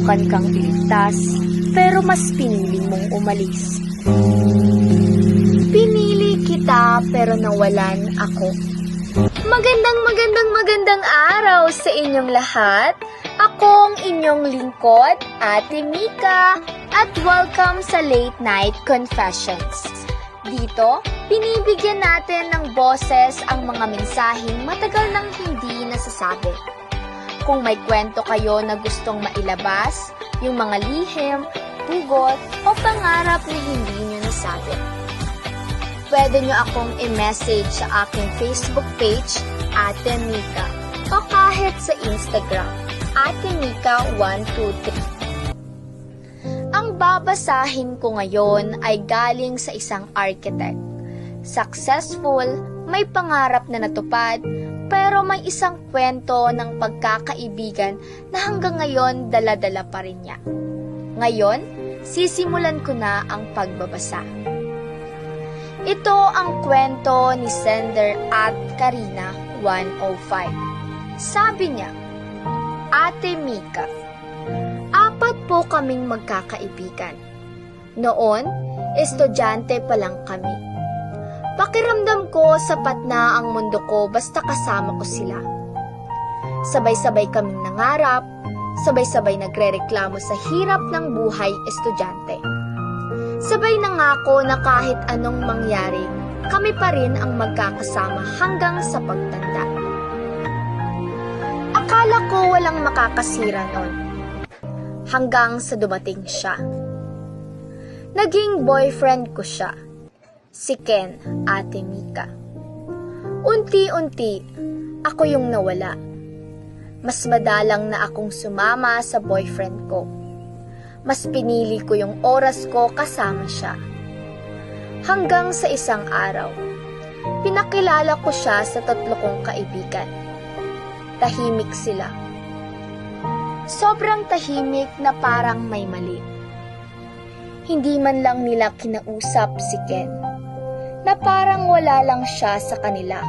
sinubukan kang iligtas, pero mas pinili mong umalis. Pinili kita pero nawalan ako. Magandang araw sa inyong lahat. Ako ang inyong lingkod, Ate Mika, at welcome sa Late Night Confessions. Dito, binibigyan natin ng boses ang mga mensaheng matagal nang hindi nasasabi. Kung may kwento kayo na gustong mailabas, yung mga lihim, pugot, o pangarap na hindi nyo nasabi, pwede nyo akong i-message sa aking Facebook page, Ate Mika, o kahit sa Instagram, Ate Mika123. Ang babasahin ko ngayon ay galing sa isang architect. Successful, may pangarap na natupad, pero may isang kwento ng pagkakaibigan na hanggang ngayon dala-dala pa rin niya. Ngayon, sisimulan ko na ang pagbabasa. Ito ang kwento ni sender at Karina 105. Sabi niya, Ate Mika, 4 po kaming magkakaibigan. Noon, estudyante pa lang kami. Pakiramdam ko sapat na ang mundo ko basta kasama ko sila. Sabay-sabay kaming nangarap, sabay-sabay nagrereklamo sa hirap ng buhay estudyante. Sabay nangako na kahit anong mangyari, kami pa rin ang magkakasama hanggang sa pagtanda. Akala ko walang makakasira noon, hanggang sa dumating siya. Naging boyfriend ko siya, si Ken, Ate Mika. Unti-unti, ako yung nawala. Mas madalang na akong sumama sa boyfriend ko. Mas pinili ko yung oras ko kasama siya. Hanggang sa isang araw, pinakilala ko siya sa 3 kong kaibigan. Tahimik sila. Sobrang tahimik na parang may mali. Hindi man lang nila kinausap si Ken, na parang wala lang siya sa kanila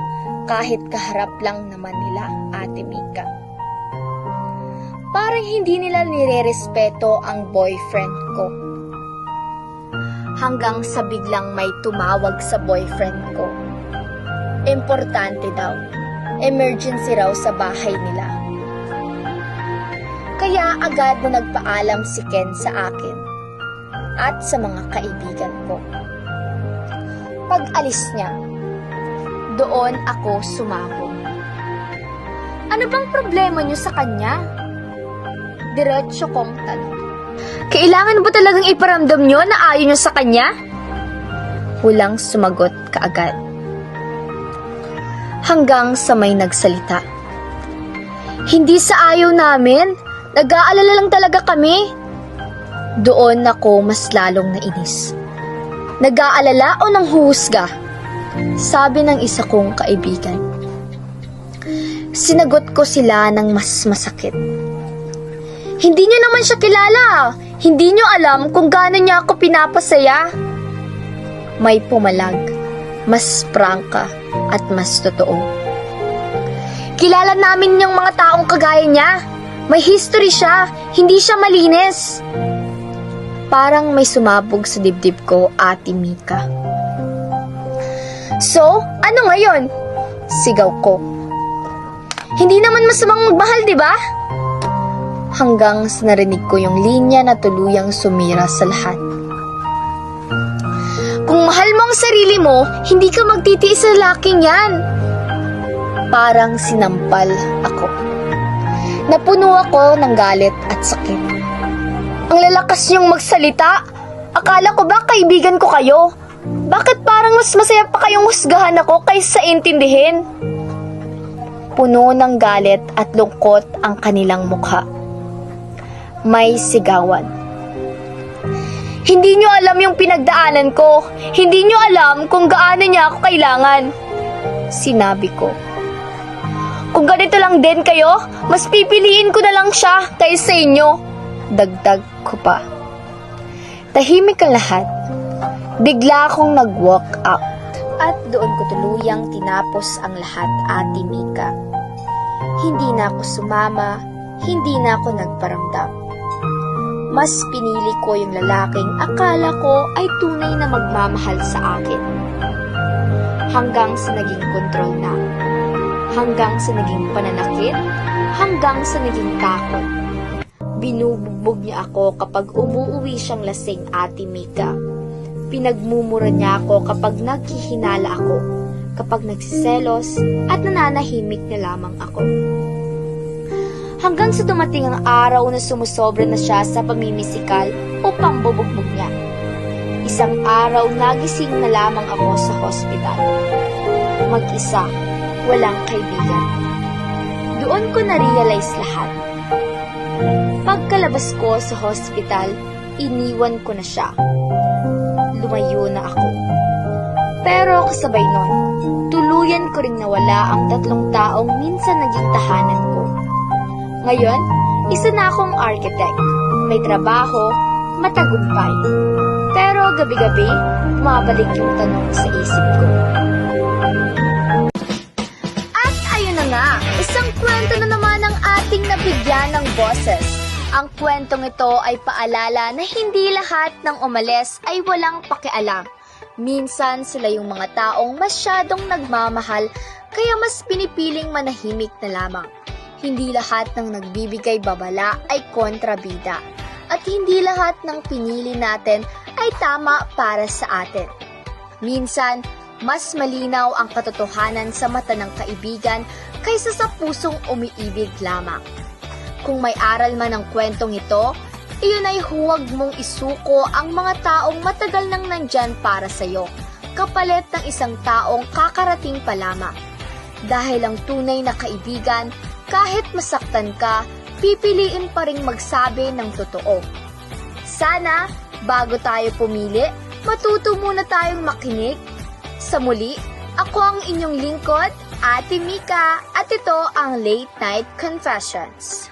kahit kaharap lang naman nila, Ate Mika. Parang hindi nila nirerespeto ang boyfriend ko. Hanggang sa biglang may tumawag sa boyfriend ko. Importante daw. Emergency raw sa bahay nila. Kaya agad na nagpaalam si Ken sa akin at sa mga kaibigan ko. Pag-alis niya, doon ako sumabog. Ano bang problema niyo sa kanya? Diretso kong tanong. Kailangan ba talagang iparamdam niyo na ayaw niyo sa kanya? Walang sumagot kaagad. Hanggang sa may nagsalita. Hindi sa ayaw namin, nag-aalala lang talaga kami. Doon ako mas lalong nainis. Nag-aalala o nanghuhusga? Sabi ng isa kong kaibigan. Sinagot ko sila ng mas masakit. Hindi niyo naman siya kilala. Hindi niyo alam kung gaano niya ako pinapasaya. May pumalag, mas prangka at mas totoo. Kilala namin yung mga taong kagaya niya. May history siya, hindi siya malinis. Parang may sumabog sa dibdib ko, Ate Mika. So, ano ngayon? Sigaw ko. Hindi naman masamang magmahal, di ba? Hanggang sa narinig ko yung linya na tuluyang sumira sa lahat. Kung mahal mo ang sarili mo, hindi ka magtitiis sa lalaking yan. Parang sinampal ako. Napuno ako ng galit at sakit. Ang lalakas niyong magsalita. Akala ko ba kaibigan ko kayo? Bakit parang mas masaya pa kayong husgahan ako kaysa intindihin? Puno ng galit at lungkot ang kanilang mukha. May sigawan. Hindi nyo alam yung pinagdaanan ko. Hindi nyo alam kung gaano niya ako kailangan. Sinabi ko. Kung ganito lang din kayo, mas pipiliin ko na lang siya kaysa inyo. Dagdag ko pa. Tahimik ang lahat. Bigla akong nag-walk out. At doon ko tuluyang tinapos ang lahat, Ate Mika. Hindi na ako sumama, hindi na ako nagparamdam. mas pinili ko yung lalaking akala ko ay tunay na magmamahal sa akin. Hanggang sa naging kontrol na. Hanggang sa naging pananakit. Hanggang sa naging takot. Binubugbog niya ako kapag umuuwi siyang lasing, Ate Mika. Pinagmumura niya ako kapag naghihinala ako, kapag nagsiselos at nananahimik na lamang ako. Hanggang sa dumating ang araw na sumusobra na siya sa pamimisikal o pambubugbog niya. Isang araw nagising na lamang ako sa hospital. Mag-isa, walang kaibigan. Doon ko na-realize lahat. Pagkalabas ko sa hospital, iniwan ko na siya. Lumayo na ako. Pero kasabay nun, tuluyan ko ring nawala ang 3 taong minsan naging tahanan ko. Ngayon, isa na akong architect. May trabaho, matagumpay. Pero gabi-gabi, bumabalik yung tanong sa isip ko. At ayun na nga, isang kwento na naman ang ating nabigyan ng boses. Ang kwentong ito ay paalala na hindi lahat ng umalis ay walang pakialam. Minsan sila yung mga taong masyadong nagmamahal kaya mas pinipiling manahimik na lamang. Hindi lahat ng nagbibigay babala ay kontrabida. At hindi lahat ng pinili natin ay tama para sa atin. Minsan, mas malinaw ang katotohanan sa mata ng kaibigan kaysa sa pusong umiibig lamang. Kung may aral man ang kwentong ito, iyon ay huwag mong isuko ang mga taong matagal nang nandyan para sa'yo, kapalit ng isang taong kakarating pa lamang. Dahil ang tunay na kaibigan, kahit masaktan ka, pipiliin pa ring magsabi ng totoo. Sana, bago tayo pumili, matuto muna tayong makinig. Sa muli, ako ang inyong lingkod, Ate Mika, at ito ang Late Night Confessions.